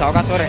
ಸಾವಕಾಸವ್ರೆ.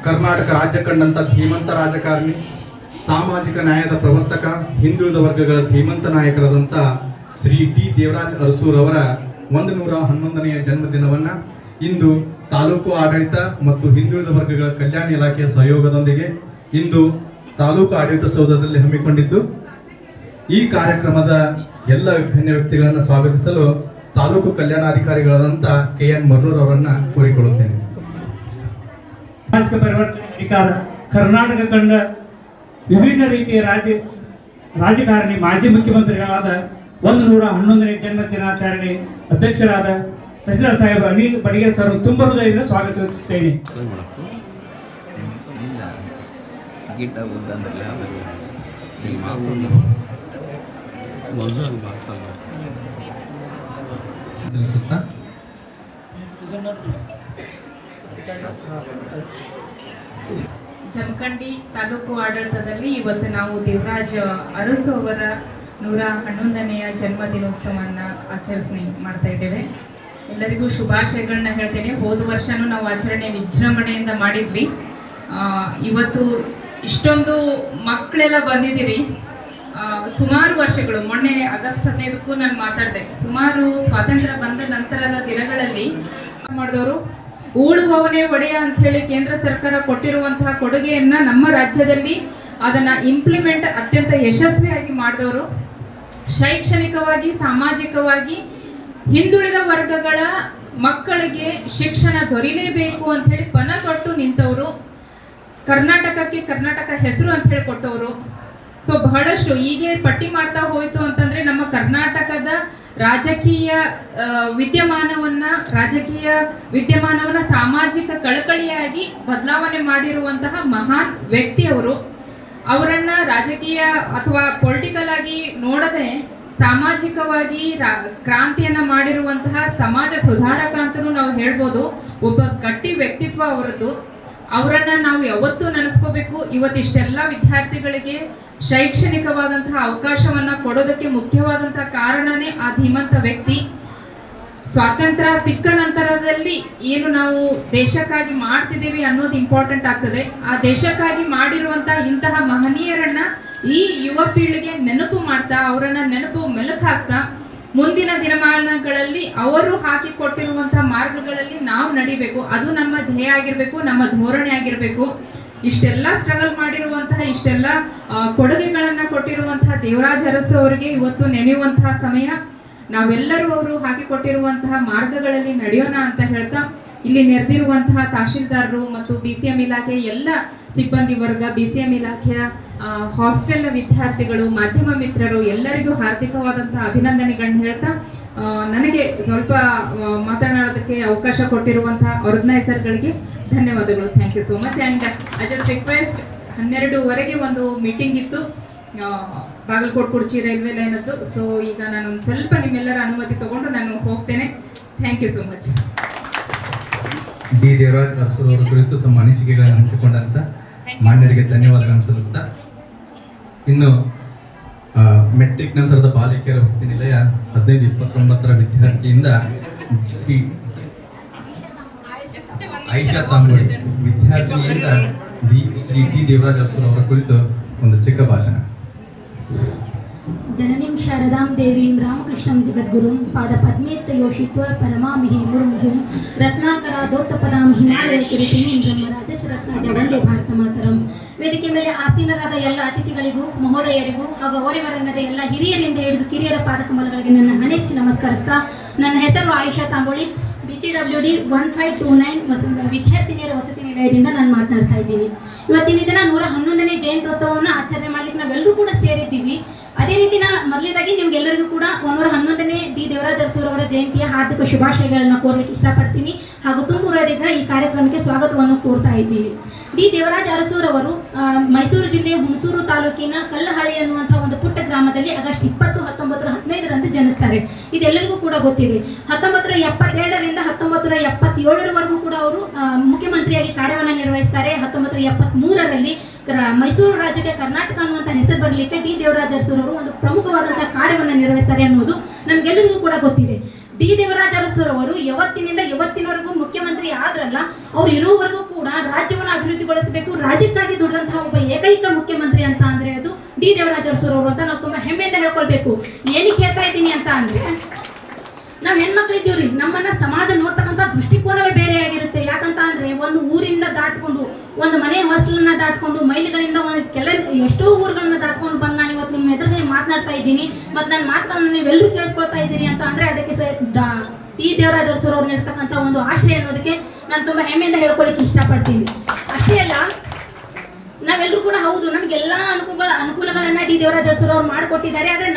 ಕರ್ನಾಟಕ ರಾಜ್ಯ ಕಂಡಂತ ಧೀಮಂತ ರಾಜಕಾರಣಿ, ಸಾಮಾಜಿಕ ನ್ಯಾಯದ ಪ್ರವರ್ತಕ, ಹಿಂದುಳಿದ ವರ್ಗಗಳ ಧೀಮಂತ ನಾಯಕರಾದಂಥ ಶ್ರೀ ಟಿ ದೇವರಾಜ್ ಅರಸೂರ್ ಅವರ 111ನೆಯ ಜನ್ಮದಿನವನ್ನು ಇಂದು ತಾಲೂಕು ಆಡಳಿತ ಮತ್ತು ಹಿಂದುಳಿದ ವರ್ಗಗಳ ಕಲ್ಯಾಣ ಇಲಾಖೆಯ ಸಹಯೋಗದೊಂದಿಗೆ ಇಂದು ತಾಲೂಕು ಆಡಳಿತ ಸೌಧದಲ್ಲಿ ಹಮ್ಮಿಕೊಂಡಿದ್ದು, ಈ ಕಾರ್ಯಕ್ರಮದ ಎಲ್ಲ ಗಣ್ಯ ವ್ಯಕ್ತಿಗಳನ್ನು ಸ್ವಾಗತಿಸಲು ತಾಲೂಕು ಕಲ್ಯಾಣಾಧಿಕಾರಿಗಳಾದಂಥ KN ಮರ್ನೂರ್ ಅವರನ್ನ ಕೋರಿಕೊಳ್ಳುತ್ತೇನೆ. ಸಾಮಾಜಿಕ ಪರಿವರ್ತನೆ ಕರ್ನಾಟಕ ಕಂಡ ವಿಭಿನ್ನ ರೀತಿಯ ರಾಜಕಾರಣಿ, ಮಾಜಿ ಮುಖ್ಯಮಂತ್ರಿಗಳಾದ 111ನೇ ಜನ್ಮ ದಿನಾಚರಣೆ ಅಧ್ಯಕ್ಷರಾದ ತಹಸೀಲ್ದಾರ್ ಸಾಹೇಬ್ ಅನಿಲ್ ಬಡಿಗೆ ಸರ್ ತುಂಬ ಹೃದಯದಿಂದ ಸ್ವಾಗತಿಸುತ್ತೇನೆ. ಜಮಖಂಡಿ ತಾಲೂಕು ಆಡಳಿತದಲ್ಲಿ ಇವತ್ತು ನಾವು ದೇವರಾಜ್ ಅರಸು ಅವರ 111ನೆಯ ಜನ್ಮ ದಿನೋತ್ಸವವನ್ನು ಆಚರಣೆ ಮಾಡ್ತಾ ಇದ್ದೇವೆ. ಎಲ್ಲರಿಗೂ ಶುಭಾಶಯಗಳನ್ನ ಹೇಳ್ತೇನೆ. ಹೋದ ವರ್ಷನೂ ನಾವು ಆಚರಣೆ ವಿಜೃಂಭಣೆಯಿಂದ ಮಾಡಿದ್ವಿ. ಇವತ್ತು ಇಷ್ಟೊಂದು ಮಕ್ಕಳೆಲ್ಲ ಬಂದಿದ್ದೀರಿ. ಸುಮಾರು ವರ್ಷಗಳು, ಮೊನ್ನೆ ಆಗಸ್ಟ್ 15ಕ್ಕೂ ನಾನು ಮಾತಾಡಿದೆ, ಸುಮಾರು ಸ್ವಾತಂತ್ರ್ಯ ಬಂದ ನಂತರದ ದಿನಗಳಲ್ಲಿ ಮಾಡಿದವರು ಉಳುವವನೇ ಒಡೆಯ ಅಂತ ಹೇಳಿ ಕೇಂದ್ರ ಸರ್ಕಾರ ಕೊಟ್ಟಿರುವಂತಹ ಕೊಡುಗೆಯನ್ನ ನಮ್ಮ ರಾಜ್ಯದಲ್ಲಿ ಅದನ್ನ ಇಂಪ್ಲಿಮೆಂಟ್ ಅತ್ಯಂತ ಯಶಸ್ವಿಯಾಗಿ ಮಾಡಿದವರು. ಶೈಕ್ಷಣಿಕವಾಗಿ, ಸಾಮಾಜಿಕವಾಗಿ ಹಿಂದುಳಿದ ವರ್ಗಗಳ ಮಕ್ಕಳಿಗೆ ಶಿಕ್ಷಣ ದೊರೀಲೇಬೇಕು ಅಂತ ಹೇಳಿ ಪಣ ತೊಟ್ಟು ನಿಂತವರು, ಕರ್ನಾಟಕಕ್ಕೆ ಕರ್ನಾಟಕ ಹೆಸರು ಅಂತ ಹೇಳಿ ಕೊಟ್ಟವರು. ಸೊ ಬಹಳಷ್ಟು ಹೀಗೆ ಪಟ್ಟಿ ಮಾಡ್ತಾ ಹೋಯ್ತು ಅಂತಂದ್ರೆ ನಮ್ಮ ಕರ್ನಾಟಕದ ರಾಜಕೀಯ ವಿದ್ಯಮಾನವನ್ನ ಸಾಮಾಜಿಕ ಕಳಕಳಿಯಾಗಿ ಬದಲಾವಣೆ ಮಾಡಿರುವಂತಹ ಮಹಾನ್ ವ್ಯಕ್ತಿಯವರು. ಅವರನ್ನ ರಾಜಕೀಯ ಅಥವಾ ಪೊಲಿಟಿಕಲ್ ಆಗಿ ನೋಡದೆ ಸಾಮಾಜಿಕವಾಗಿ ಕ್ರಾಂತಿಯನ್ನ ಮಾಡಿರುವಂತಹ ಸಮಾಜ ಸುಧಾರಕ ಅಂತಲೂ ನಾವು ಹೇಳ್ಬೋದು. ಒಬ್ಬ ಗಟ್ಟಿ ವ್ಯಕ್ತಿತ್ವ ಅವರದ್ದು. ಅವರನ್ನ ನಾವು ಯಾವತ್ತೂ ನೆನೆಸ್ಕೋಬೇಕು. ಇವತ್ತಿಷ್ಟೆಲ್ಲ ವಿದ್ಯಾರ್ಥಿಗಳಿಗೆ ಶೈಕ್ಷಣಿಕವಾದಂತಹ ಅವಕಾಶವನ್ನ ಕೊಡೋದಕ್ಕೆ ಮುಖ್ಯವಾದಂತಹ ಕಾರಣನೇ ಆ ಧೀಮಂತ ವ್ಯಕ್ತಿ. ಸ್ವಾತಂತ್ರ್ಯ ಸಿಕ್ಕ ನಂತರದಲ್ಲಿ ಏನು ನಾವು ದೇಶಕ್ಕಾಗಿ ಮಾಡ್ತಿದ್ದೀವಿ ಅನ್ನೋದು ಇಂಪಾರ್ಟೆಂಟ್ ಆಗ್ತದೆ. ಆ ದೇಶಕ್ಕಾಗಿ ಮಾಡಿರುವಂತಹ ಇಂತಹ ಮಹನೀಯರನ್ನ ಈ ಯುವ ಪೀಳಿಗೆ ನೆನಪು ಮಾಡ್ತಾ, ಅವರನ್ನ ನೆನಪು ಮೆಲುಕು ಹಾಕ್ತಾ, ಮುಂದಿನ ದಿನಮಾನಗಳಲ್ಲಿ ಅವರು ಹಾಕಿಕೊಟ್ಟಿರುವಂತಹ ಮಾರ್ಗಗಳಲ್ಲಿ ನಾವು ನಡಿಬೇಕು. ಅದು ನಮ್ಮ ಧ್ಯೇಯ ಆಗಿರ್ಬೇಕು, ನಮ್ಮ ಧೋರಣೆ ಆಗಿರ್ಬೇಕು. ಇಷ್ಟೆಲ್ಲ ಸ್ಟ್ರಗಲ್ ಮಾಡಿರುವಂತಹ, ಇಷ್ಟೆಲ್ಲ ಕೊಡುಗೆಗಳನ್ನ ಕೊಟ್ಟಿರುವಂತಹ ದೇವರಾಜ ಅರಸು ಅವರಿಗೆ ಇವತ್ತು ನೆನೆಯುವಂತಹ ಸಮಯ. ನಾವೆಲ್ಲರೂ ಅವರು ಹಾಕಿಕೊಟ್ಟಿರುವಂತಹ ಮಾರ್ಗಗಳಲ್ಲಿ ನಡೆಯೋಣ ಅಂತ ಹೇಳ್ತಾ, ಇಲ್ಲಿ ನೆರೆದಿರುವಂತಹ ತಹಶೀಲ್ದಾರರು ಮತ್ತು BCM ಇಲಾಖೆಯ ಎಲ್ಲ ಸಿಬ್ಬಂದಿ ವರ್ಗ, BCM ಇಲಾಖೆಯ ಹಾಸ್ಟೆಲ್ನ ವಿದ್ಯಾರ್ಥಿಗಳು, ಮಾಧ್ಯಮ ಮಿತ್ರರು ಎಲ್ಲರಿಗೂ ಹಾರ್ದಿಕವಾದಂತಹ ಅಭಿನಂದನೆಗಳನ್ನ ಹೇಳ್ತಾ, ನನಗೆ ಸ್ವಲ್ಪ ಮಾತನಾಡೋದಕ್ಕೆ ಅವಕಾಶ ಕೊಟ್ಟಿರುವಂತಹ ಆರ್ಗನೈಸರ್ಗಳಿಗೆ ಧನ್ಯವಾದಗಳು. Thank you so much. And I just request, 12:00ವರೆಗೆ ಒಂದು ಮೀಟಿಂಗ್ ಇತ್ತು ಬಾಗಲಕೋಟೆ ಕುರ್ಚಿ ರೈಲ್ವೆ ಲೈನದ್ದು. ಸೊ ಈಗ ನಾನು ಒಂದು ಸ್ವಲ್ಪ ನಿಮ್ಮೆಲ್ಲರ ಅನುಮತಿ ತಗೊಂಡು ನಾನು ಹೋಗ್ತೇನೆ. Thank you so much. D Devaraj Urs ಅವರ ಕುರಿತು ತಮ್ಮ ಅನಿಸಿಕೆಗಳನ್ನು ಹಂಚಿಕೊಂಡಂತ ಮಾನ್ಯರಿಗೆ ಧನ್ಯವಾದಗಳನ್ನು ಸಲ್ಲಿಸ್ತಾ, ಇನ್ನು ಮೆಟ್ರಿಕ್ ನಂತರದ ಬಾಲಿಕೆಯರ ವಸತಿ ನಿಲಯ 1529ರ ವಿದ್ಯಾರ್ಥಿಯಿಂದ ಐಷಾ ತಾಂಬೋಳಿ ವಿದ್ಯಾರ್ಥಿನಿಯಿಂದ ಶ್ರೀ ಟಿ ದೇವರಾಜ್ ಅರಸು ಅವರ ಕುರಿತು ಒಂದು ಚಿಕ್ಕ ಭಾಷಣ. ಜನನೀಂ ಶಾರದಾಂ ದೇವೀಂ ರಾಮಕೃಷ್ಣಂ ಜಗದ್ಗುರುಂ ಪಾದ ಪದ್ಮೇತ್ತ ಯೋಷಿತ್ವ ಪರಮಾಮಿಹಿ ಮುರ್ಮುಹುಂ ರತ್ನಾಕರಾದೋತ್ತಪದಾಂ ಹಿಮಾಲಯ ಕಿರೀಟಿನೀಂ ಬ್ರಹ್ಮರಾಜಸರತ್ನಾದ್ಯ ವಂದೇ ಭಾರತ ಮಾತರಂ. ವೇದಿಕೆ ಮೇಲೆ ಆಸೀನರಾದ ಎಲ್ಲ ಅತಿಥಿಗಳಿಗೂ, ಮಹೋದಯರಿಗೂ ಹಾಗೂ ಅವರಿವರನ್ನದ ಎಲ್ಲ ಹಿರಿಯರಿಂದ ಹಿಡಿದು ಕಿರಿಯರ ಪಾದಕಮಲಗಳಿಗೆ ನನ್ನ ಹಣೆಚ್ಚಿ ನಮಸ್ಕರಿಸ್ತಾ, ನನ್ನ ಹೆಸರು ಆಯಿಷಾ ತಾಂಬೋಳಿ, BCWD 1529 ವಿದ್ಯಾರ್ಥಿನಿಯರ ವಸತಿ ನಿಲಯದಿಂದ ನಾನು ಮಾತನಾಡ್ತಾ ಇದ್ದೀನಿ. ಇವತ್ತಿನ ದಿನ 111ನೇ ಜಯಂತ್ಯೋತ್ಸವವನ್ನು ಆಚರಣೆ ಮಾಡ್ಲಿಕ್ಕೆ ನಾವೆಲ್ಲರೂ ಕೂಡ ಸೇರಿದ್ದೀವಿ. ಅದೇ ರೀತಿ ಮೊದಲನೇದಾಗಿ ನಿಮ್ಗೆಲ್ಲರಿಗೂ ಕೂಡ 111ನೇ ಡಿ ದೇವರಾಜ ಅರಸು ಅವರ ಜಯಂತಿಯ ಹಾರ್ದಿಕ ಶುಭಾಶಯಗಳನ್ನ ಕೋರ್ಲಿಕ್ಕೆ ಇಷ್ಟಪಡ್ತೀನಿ. ಹಾಗೂ ತುಂಬು ಹೃದಯದಿಂದ ಈ ಕಾರ್ಯಕ್ರಮಕ್ಕೆ ಸ್ವಾಗತವನ್ನು ಕೋರ್ತಾ ಇದ್ದೀವಿ. ಡಿ ದೇವರಾಜ ಅರಸೂರವರು ಮೈಸೂರು ಜಿಲ್ಲೆಯ ಹುಣಸೂರು ತಾಲೂಕಿನ ಕಲ್ಲಹಳ್ಳಿ ಅನ್ನುವಂತಹ ಒಂದು ಪುಟ್ಟ ಗ್ರಾಮದಲ್ಲಿ ಆಗಸ್ಟ್ 20, 1915 ಜನಿಸ್ತಾರೆ. ಇದೆಲ್ಲರಿಗೂ ಕೂಡ ಗೊತ್ತಿದೆ. 1972ರಿಂದ 1977ರವರೆಗೂ ಕೂಡ ಅವರು ಮುಖ್ಯಮಂತ್ರಿಯಾಗಿ ಕಾರ್ಯವನ್ನು ನಿರ್ವಹಿಸ್ತಾರೆ. 1973ರಲ್ಲಿ ಮೈಸೂರು ರಾಜ್ಯಕ್ಕೆ ಕರ್ನಾಟಕ ಅನ್ನುವಂಥ ಹೆಸರು ಬರಲಿಕ್ಕೆ ಡಿ ದೇವರಾಜ ಅರಸೂರವರು ಒಂದು ಪ್ರಮುಖವಾದಂತಹ ಕಾರ್ಯವನ್ನು ನಿರ್ವಹಿಸ್ತಾರೆ ಅನ್ನೋದು ನಮ್ಗೆಲ್ಲರಿಗೂ ಕೂಡ ಗೊತ್ತಿದೆ. ಡಿ ದೇವರಾಜ ಅರಸೂರವರು ಯಾವತ್ತಿನಿಂದ ಇವತ್ತಿನವರೆಗೂ ಮುಖ್ಯಮಂತ್ರಿ ಆದ್ರಲ್ಲ, ಅವ್ರು ಇರುವವರೆಗೂ ಕೂಡ ರಾಜ್ಯವನ್ನು ಅಭಿವೃದ್ಧಿಗೊಳಿಸಬೇಕು, ರಾಜ್ಯಕ್ಕಾಗಿ ದುಡಿದಂತಹ ಒಬ್ಬ ಏಕೈಕ ಮುಖ್ಯಮಂತ್ರಿ ಅಂತ ಅಂದ್ರೆ ಅದು ಡಿ ದೇವರಾಜ ಅರಸೂರವರು ಅಂತ ನಾವು ತುಂಬಾ ಹೆಮ್ಮೆಯಿಂದ ಹೇಳ್ಕೊಳ್ಬೇಕು. ಏನಕ್ಕೆ ಹೇಳ್ತಾ ಇದ್ದೀನಿ ಅಂತ ಅಂದ್ರೆ, ನಾವು ಹೆಣ್ಮಕ್ಳು ಇದ್ದೀವ್ರಿ, ನಮ್ಮನ್ನ ಸಮಾಜ ನೋಡ್ತಕ್ಕಂಥ ದೃಷ್ಟಿಕೋನವೇ ಬೇರೆ ಆಗಿರುತ್ತೆ. ಯಾಕಂತ ಅಂದ್ರೆ ಒಂದು ಊರಿಂದ ದಾಟ್ಕೊಂಡು, ಒಂದು ಮನೆ ಹೊಸಲನ್ನ ದಾಟ್ಕೊಂಡು, ಮೈಲಿಗಳಿಂದ ಎಷ್ಟೋ ಊರುಗಳನ್ನ ದಾಟ್ಕೊಂಡು ಬಂದು ನಾನು ಇವತ್ತು ನಿಮ್ಮ ಎದುರಿಗೆ ಮಾತನಾಡ್ತಾ ಇದ್ದೀನಿ. ಮತ್ತು ನನ್ನ ಮಾತುಗಳನ್ನ ನೀವೆಲ್ಲರೂ ಕೇಳಿಸ್ಕೊಳ್ತಾ ಇದ್ದೀರಿ ಅಂತ ಅಂದ್ರೆ ಅದಕ್ಕೆ ಟಿ ದೇವರಾಜ ಅರಸು ಅವ್ರು ನೀಡ್ತಕ್ಕಂಥ ಒಂದು ಆಶಯ ಅನ್ನೋದಕ್ಕೆ ನಾನು ತುಂಬಾ ಹೆಮ್ಮೆಯಿಂದ ಹೇಳ್ಕೊಳ್ಳಿಕ್ಕೆ ಇಷ್ಟಪಡ್ತೀನಿ. ಅಷ್ಟೇ ಅಲ್ಲ, ನಾವೆಲ್ಲರೂ ಕೂಡ ಹೌದು, ನಮಗೆಲ್ಲ ಅನುಕೂಲಗಳನ್ನ ಡಿ ದೇವರಾಜ ಅರಸು ಅವ್ರು ಮಾಡಿಕೊಟ್ಟಿದ್ದಾರೆ. ಆದರೆ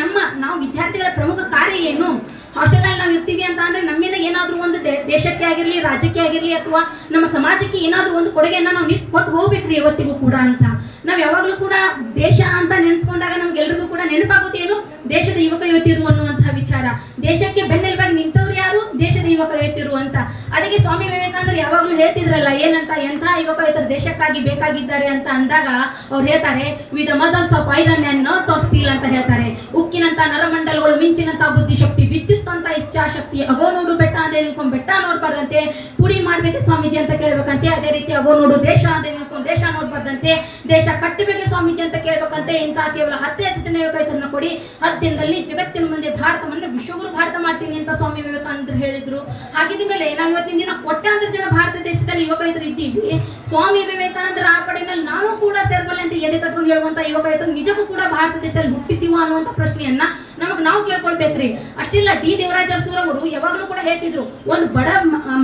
ನಾವು ವಿದ್ಯಾರ್ಥಿಗಳ ಪ್ರಮುಖ ಕಾರ್ಯ ಏನು? ಹಾಸ್ಟೆಲ್ನಲ್ಲಿ ನಾವು ಇರ್ತೀವಿ ಅಂತ ಅಂದ್ರೆ ನಮ್ಮಿಂದ ಏನಾದರೂ ಒಂದು ದೇಶಕ್ಕೆ ಆಗಿರಲಿ, ರಾಜ್ಯಕ್ಕೆ ಆಗಿರಲಿ, ಅಥವಾ ನಮ್ಮ ಸಮಾಜಕ್ಕೆ ಏನಾದರೂ ಒಂದು ಕೊಡುಗೆಯನ್ನು ನಾವು ಕೊಟ್ಟು ಹೋಗ್ಬೇಕ್ರಿ ಇವತ್ತಿಗೂ ಕೂಡ ಅಂತ. ನಾವು ಯಾವಾಗಲೂ ಕೂಡ ದೇಶ ಅಂತ ನೆನೆಸ್ಕೊಂಡಾಗ ನಮ್ಗೆಲ್ರಿಗೂ ಕೂಡ ನೆನಪಾಗೋದೇನು? ದೇಶದ ಯುವಕ ಯುವತಿಯರು ಅನ್ನುವಂತಹ ವಿಚಾರ. ದೇಶಕ್ಕೆ ಬೆನ್ನೆಲುಬಾಗಿ ನಿಂತವ್ರು ಯಾರು? ದೇಶದ ಯುವಕ ಯುವತಿಯರು ಅಂತ. ಅದಕ್ಕೆ ಸ್ವಾಮಿ ವಿವೇಕಾನಂದರು ಯಾವಾಗಲೂ ಹೇಳ್ತಿದ್ರಲ್ಲ, ಏನಂತ, ಎಂಥ ಯುವಕ ಯುವತಿಯರು ದೇಶಕ್ಕಾಗಿ ಬೇಕಾಗಿದ್ದಾರೆ ಅಂತ ಅಂದಾಗ ಅವ್ರು ಹೇಳ್ತಾರೆ, with muscles of iron and nerves of steel ಅಂತ ಹೇಳ್ತಾರೆ. ಉಕ್ಕಿನಂತ ನರಮಂಡಲಗಳು, ಮಿಂಚಿನಂತ ಬುದ್ಧಿಶಕ್ತಿ, ವಿದ್ಯುತ್ ಅಂತ ಇಚ್ಛಾಶಕ್ತಿ. ಅಗೋ ನೋಡು ಬೆಟ್ಟ ಅಂದೇ ನಿಂತ್ಕೊಂಡು ಬೆಟ್ಟ ನೋಡ್ಬಾರ್ದಂತೆ, ಪುಡಿ ಮಾಡ್ಬೇಕು ಸ್ವಾಮೀಜಿ ಅಂತ ಕೇಳ್ಬೇಕಂತೆ. ಅದೇ ರೀತಿ ಅಗೋ ನೋಡು ದೇಶ ಅಂದೇ ನಿಂತ್ಕೊಂಡು ದೇಶ ನೋಡ್ಬಾರ್ದಂತೆ, ದೇಶ ಕಟ್ಟಬೇಕು ಸ್ವಾಮೀಜಿ ಅಂತ ಕೇಳ್ಬೇಕಂತೆ. ಇಂಥ ಕೇವಲ 10 ಜನ ಯುವಕ ಯುವತಿಯರನ್ನ ಕೊಡಿ, 10 ದಿನದಲ್ಲಿ ಜಗತ್ತಿನ ಮುಂದೆ ಭಾರತವನ್ನು ವಿಶ್ವಗುರು ಭಾರತ ಮಾಡ್ತೀನಿ ಅಂತ ಸ್ವಾಮಿ ವಿವೇಕಾನಂದರು ಹೇಳಿದ್ರು. ಹಾಗಿದ್ದ ಮೇಲೆ ನಾವು ಇವತ್ತಿನ ದಿನ ಕೋಟ್ಯಾಂತರ ಜನ ಭಾರತ ದೇಶದಲ್ಲಿ ಯುವಕ ಯುವತಿಯರು ಇದ್ದೀವಿ. ಸ್ವಾಮಿ ವಿವೇಕಾನಂದರ ಆರ್ಪಡೆನಲ್ಲಿ ನಾವು ಕೂಡ ಸೇರ್ಬಲ್ಲೆ ಅಂತ ಎದೆ ತಗೊಂಡು ಹೇಳುವಂತ ಯುವಕ ಯುವತಿಯರು ನಿಜಕ್ಕೂ ಕೂಡ ಭಾರತ ದೇಶದಲ್ಲಿ ಹುಟ್ಟಿದ್ದೀವ ಅನ್ನುವಂಥ ಪ್ರಶ್ನೆ ಪ್ರಶಸ್ತಿಯನ್ನ ನಮಗ್ ನಾವು ಕೇಳ್ಕೊಳ್ಬೇಕ್ರಿ. ಅಷ್ಟಿಲ್ಲ, ಡಿ ದೇವರಾಜ ಅರಸು ಅವರು ಯಾವಾಗ್ಲೂ ಕೂಡ ಹೇಳ್ತಿದ್ರು, ಒಂದು ಬಡ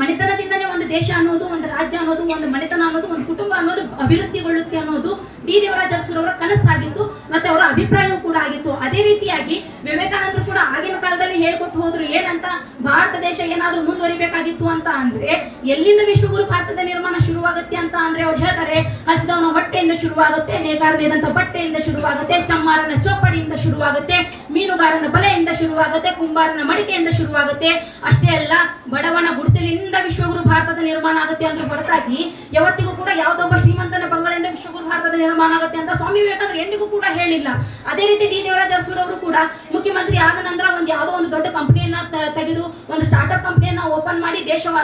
ಮನೆತನದಿಂದನೇ ಒಂದು ದೇಶ ಅನ್ನೋದು, ಒಂದು ರಾಜ್ಯ ಅನ್ನೋದು, ಒಂದು ಮನೆತನ ಅನ್ನೋದು, ಒಂದು ಕುಟುಂಬ ಅನ್ನೋದು ಅಭಿವೃದ್ಧಿಗೊಳ್ಳುತ್ತೆ ಅನ್ನೋದು ಡಿ ದೇವರಾಜ ಅರಸುರವರ ಕನಸಾಗಿತ್ತು ಮತ್ತೆ ಅವರ ಅಭಿಪ್ರಾಯವೂ ಕೂಡ ಆಗಿತ್ತು. ಅದೇ ರೀತಿಯಾಗಿ ವಿವೇಕಾನಂದರು ಕೂಡ ಆಗಿನ ಕಾಲದಲ್ಲಿ ಹೇಳ್ಕೊಟ್ಟು ಹೋದ್ರು ಏನಂತ, ಭಾರತ ದೇಶ ಏನಾದ್ರೂ ಮುಂದುವರಿಬೇಕಾಗಿತ್ತು ಅಂತ ಅಂದ್ರೆ ಎಲ್ಲಿಂದ ವಿಶ್ವಗುರು ಭಾರತದ ನಿರ್ಮಾಣ ಶುರುವಾಗುತ್ತೆ ಅಂತ ಅಂದ್ರೆ ಅವ್ರು ಹೇಳ್ತಾರೆ, ಹಸಿದವನ ಹೊಟ್ಟೆಯಿಂದ ಶುರುವಾಗುತ್ತೆ, ನೇಕಾರನೇದಂತ ಬಟ್ಟೆಯಿಂದ ಶುರುವಾಗುತ್ತೆ, ಚಮ್ಮಾರನ ಚೋಪಡಿಯಿಂದ ಶುರುವಾಗುತ್ತೆ, ಮೀನುಗಾರನ ಬಲೆಯಿಂದ ಶುರುವಾಗುತ್ತೆ, ಕುಂಬಾರನ ಮಡಿಕೆಯಿಂದ ಶುರುವಾಗುತ್ತೆ. ಅಷ್ಟೇ ಅಲ್ಲ, ಬಡವನ ಗುಡಿಸಲಿನಿಂದ ವಿಶ್ವಗುರು ಭಾರತದ ನಿರ್ಮಾಣ ಆಗುತ್ತೆ ಅಂದ್ರೆ ಹೊರತಾಗಿ ಯಾವತ್ತಿಗೂ ಕೂಡ ಯಾವುದೊಬ್ಬ ಶ್ರೀಮಂತನ ಬಂಗಲೆಯಿಂದ ವಿಶ್ವಗುರು ಭಾರತದ ನಿರ್ಮಾಣ ಆಗುತ್ತೆ ಅಂತ ಸ್ವಾಮಿ ವಿವೇಕಾನಂದರು ಎಂದಿಗೂ ಕೂಡ ಹೇಳಿಲ್ಲ. ಅದೇ ರೀತಿ ಡಿ ದೇವರಾಜ ಅರಸುರವರು ಕೂಡ ಮುಖ್ಯಮಂತ್ರಿ ಆದ ನಂತರ ಯಾವುದೋ ಒಂದು ದೊಡ್ಡ ಕಂಪನಿಯನ್ನ ತೆಗೆದು ಒಂದು ಸ್ಟಾರ್ಟ್ಅಪ್ ಕಂಪನಿಯನ್ನ ಓಪನ್ ಮಾಡಿ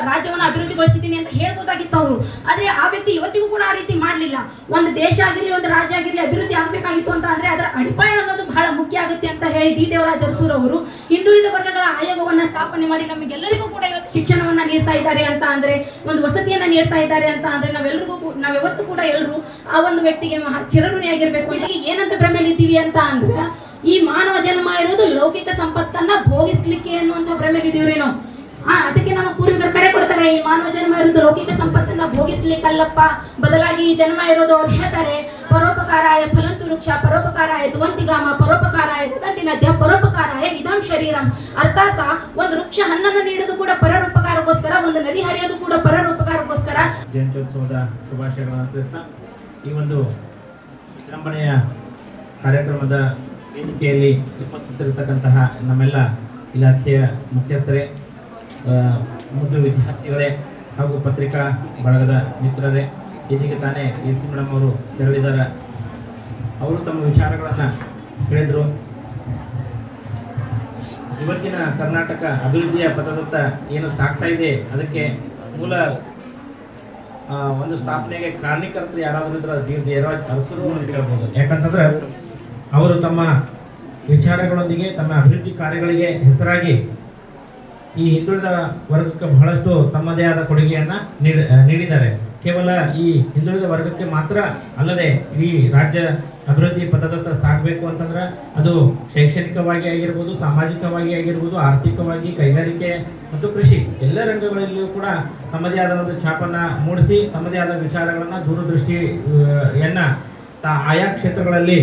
ರಾಜ್ಯವನ್ನ ಅಭಿವೃದ್ಧಿಗೊಳಿಸಿದ್ದೀನಿ ಅಂತ ಹೇಳ್ಬೋದಾಗಿತ್ತು ಅವರು. ಆದ್ರೆ ಆ ವ್ಯಕ್ತಿ ಇವತ್ತಿಗೂ ಕೂಡ ಆ ರೀತಿ ಮಾಡಲಿಲ್ಲ. ಒಂದು ದೇಶ ಆಗಿರ್ಲಿ, ಒಂದು ರಾಜ್ಯ ಆಗಿರ್ಲಿ ಅಭಿವೃದ್ಧಿ ಆಗಬೇಕಾಗಿತ್ತು ಅಂತ ಅಂದ್ರೆ ಅದರ ಅಡಿಪಾಯ ಅನ್ನೋದು ಬಹಳ ಮುಖ್ಯ ಆಗುತ್ತೆ ಅಂತ ಹೇಳಿ ಡಿ ದೇವರಾಜ ಅರಸುರವರು ಹಿಂದುಳಿದ ವರ್ಗಗಳ ಆಯೋಗವನ್ನ ಸ್ಥಾಪನೆ ಮಾಡಿ ನಮಗೆಲ್ಲರಿಗೂ ಕೂಡ ಇವತ್ತು ಶಿಕ್ಷಣವನ್ನ ನೀಡ್ತಾ ಇದ್ದಾರೆ ಅಂತ ಅಂದ್ರೆ, ಒಂದು ವಸತಿಯನ್ನ ನೀಡ್ತಾ ಇದ್ದಾರೆ ಅಂತ ಅಂದ್ರೆ ನಾವೆವತ್ತು ಕೂಡ ಎಲ್ಲರೂ ಆ ಒಂದು ವ್ಯಕ್ತಿಗೆ ಚಿರಋಣಿಯಾಗಿರ್ಬೇಕು. ಏನಂತ ಭ್ರಮೆಲಿದ್ದೀವಿ ಅಂತ ಅಂದ್ರೆ, ಈ ಮಾನವ ಜನ್ಮ ಇರೋದು ಲೌಕಿಕ ಸಂಪತ್ತನ್ನ ಭೋಗಿಸ್ಲಿಕ್ಕೆ ಅನ್ನುವಂಥ ಭ್ರಮೆಲಿದ್ದೀವ್ರಿ ನಾವು. ಅದಕ್ಕೆ ನಮ್ಮ ಪೂರ್ವಿಕರು ಕರೆ ಕೊಡ್ತಾರೆ, ಈ ಮಾನವ ಜನ್ಮ ಇರೋದು ಲೌಕಿಕ ಸಂಪತ್ತನ್ನ ಭೋಗಿಸ್ಲಿಕ್ಕಲ್ಲಪ್ಪ, ಬದಲಾಗಿ ಈ ಜನ್ಮ ಇರೋದು ಅವ್ರು ಹೇಳ್ತಾರೆ, ಪರೋಪಕಾರಾಯ ಫಲಂತು ವೃಕ್ಷ, ಪರೋಪಕಾರಾಯ ದುವಂತಿಗಾಮ, ಪರೋಪಕಾರಾಯ ವದಂತಿ ನದ್ಯ, ಪರೋಪಕಾರಾಯ ವಿಧಂ ಶರೀರಂ. ಅರ್ಥಾತ್ ಒಂದು ವೃಕ್ಷ ಹಣ್ಣನ್ನು ನೀಡೋದು ಕೂಡ ಪರೋಪಕಾರಕ್ಕೋಸ್ಕರ, ಒಂದು ನದಿ ಹರಿಯೋದು ಕೂಡ ಪರೋಪಕಾರಕ್ಕೋಸ್ಕರ. ಜಯಂತ್ಯೋತ್ಸವದ ಶುಭಾಶಯಗಳನ್ನು ತಿಳಿಸ್ತಾ ಈ ಒಂದು ವಿಜೃಂಭಣೆಯ ಕಾರ್ಯಕ್ರಮದ ವೇದಿಕೆಯಲ್ಲಿ ಉಪಸ್ಥಿತರಿರ್ತಕ್ಕಂತಹ ನಮ್ಮೆಲ್ಲ ಇಲಾಖೆಯ ಮುಖ್ಯಸ್ಥರೇ, ಮುದ್ದು ವಿದ್ಯಾರ್ಥಿಗಳೇ ಹಾಗೂ ಪತ್ರಿಕಾ ಬಳಗದ ಮಿತ್ರರೇ, ಇದೀಗ ತಾನೇ ಎ ಸಿ ಮೇಡಮ್ ಅವರು ತೆರಳಿದ್ದಾರೆ. ಅವರು ತಮ್ಮ ವಿಚಾರಗಳನ್ನು ಹೇಳಿದರು. ಇವತ್ತಿನ ಕರ್ನಾಟಕ ಅಭಿವೃದ್ಧಿಯ ಪಥದತ್ತ ಏನು ಸಾಗ್ತಾ ಇದೆ ಅದಕ್ಕೆ ಮೂಲ ಒಂದು ಸ್ಥಾಪನೆಗೆ ಕಾರಣೀಕರ್ತರು ಯಾರಾದರೂ ಇದ್ರೆ ಡಿ ದೇವರಾಜ ಅರಸುರು ಅಂತ ಹೇಳ್ಬೋದು. ಯಾಕಂತಂದ್ರೆ ಅವರು ತಮ್ಮ ವಿಚಾರಗಳೊಂದಿಗೆ ತಮ್ಮ ಅಭಿವೃದ್ಧಿ ಕಾರ್ಯಗಳಿಗೆ ಹೆಸರಾಗಿ ಈ ಹಿಂದುಳಿದ ವರ್ಗಕ್ಕೆ ಬಹಳಷ್ಟು ತಮ್ಮದೇ ಆದ ಕೊಡುಗೆಯನ್ನು ನೀಡಿದ್ದಾರೆ. ಕೇವಲ ಈ ಹಿಂದುಳಿದ ವರ್ಗಕ್ಕೆ ಮಾತ್ರ ಅಲ್ಲದೆ ಇಡೀ ರಾಜ್ಯ ಅಭಿವೃದ್ಧಿ ಪಥದತ್ತ ಸಾಗಬೇಕು ಅಂತಂದ್ರೆ ಅದು ಶೈಕ್ಷಣಿಕವಾಗಿ ಆಗಿರ್ಬೋದು, ಸಾಮಾಜಿಕವಾಗಿ ಆಗಿರ್ಬೋದು, ಆರ್ಥಿಕವಾಗಿ, ಕೈಗಾರಿಕೆ ಮತ್ತು ಕೃಷಿ ಎಲ್ಲ ರಂಗಗಳಲ್ಲಿಯೂ ಕೂಡ ತಮ್ಮದೇ ಆದ ಒಂದು ಛಾಪನ್ನು ಮೂಡಿಸಿ ತಮ್ಮದೇ ಆದ ವಿಚಾರಗಳನ್ನು, ದೂರದೃಷ್ಟಿಯನ್ನು ಆಯಾ ಕ್ಷೇತ್ರಗಳಲ್ಲಿ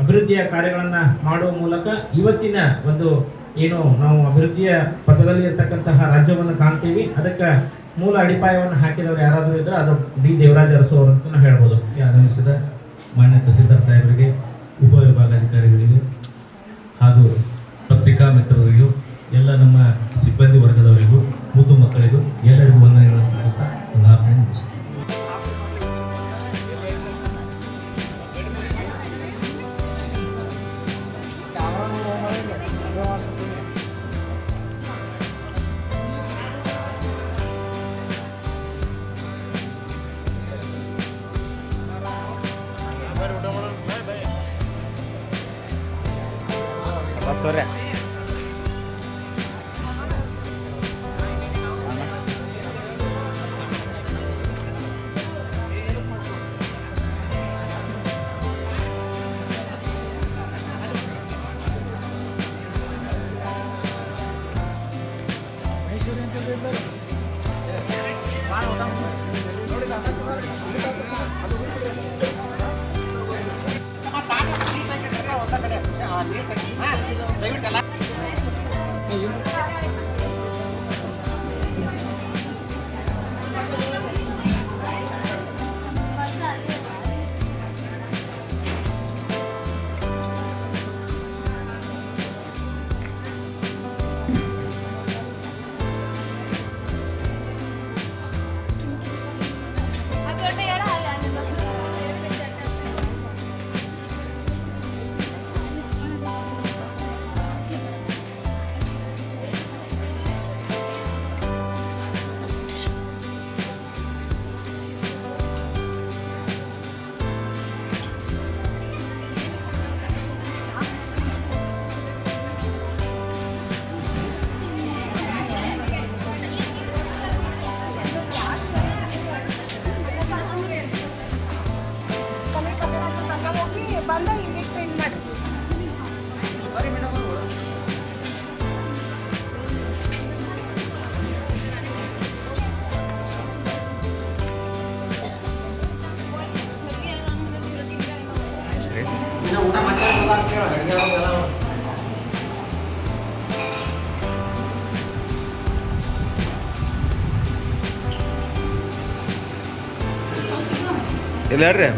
ಅಭಿವೃದ್ಧಿಯ ಕಾರ್ಯಗಳನ್ನು ಮಾಡುವ ಮೂಲಕ ಇವತ್ತಿನ ಒಂದು ಏನು ನಾವು ಅಭಿವೃದ್ಧಿಯ ಪಥದಲ್ಲಿ ಇರ್ತಕ್ಕಂತಹ ರಾಜ್ಯವನ್ನು ಕಾಣ್ತೀವಿ, ಅದಕ್ಕೆ ಮೂಲ ಅಡಿಪಾಯವನ್ನು ಹಾಕಿದವರು ಯಾರಾದರೂ ಇದ್ದರೆ ಅದು ಡಿ ದೇವರಾಜ ಅರಸು ಅವರು ಅಂತ ಹೇಳ್ಬೋದು. ಆಗಮಿಸಿದ ಮಾನ್ಯ ತಹಸೀಲ್ದಾರ್ ಸಾಹೇಬರಿಗೆ, ಉಪವಿಭಾಗಾಧಿಕಾರಿಗಳಿಗೆ ಹಾಗೂ ಪತ್ರಿಕಾ ಮಿತ್ರರಿಗೂ, ಎಲ್ಲ ನಮ್ಮ ಸಿಬ್ಬಂದಿ ವರ್ಗದವರಿಗೂ, ಮುದ್ದು ಮಕ್ಕಳಿಗೂ ಎಲ್ಲರಿಗೂ ವಂದನೆಗಳನ್ನು ಸಲ್ಲಿಸುತ್ತಾ ಒಂದು 6 ನಿಮಿಷ. ಇಲ್ಲ ಹೇಳ್ರಿ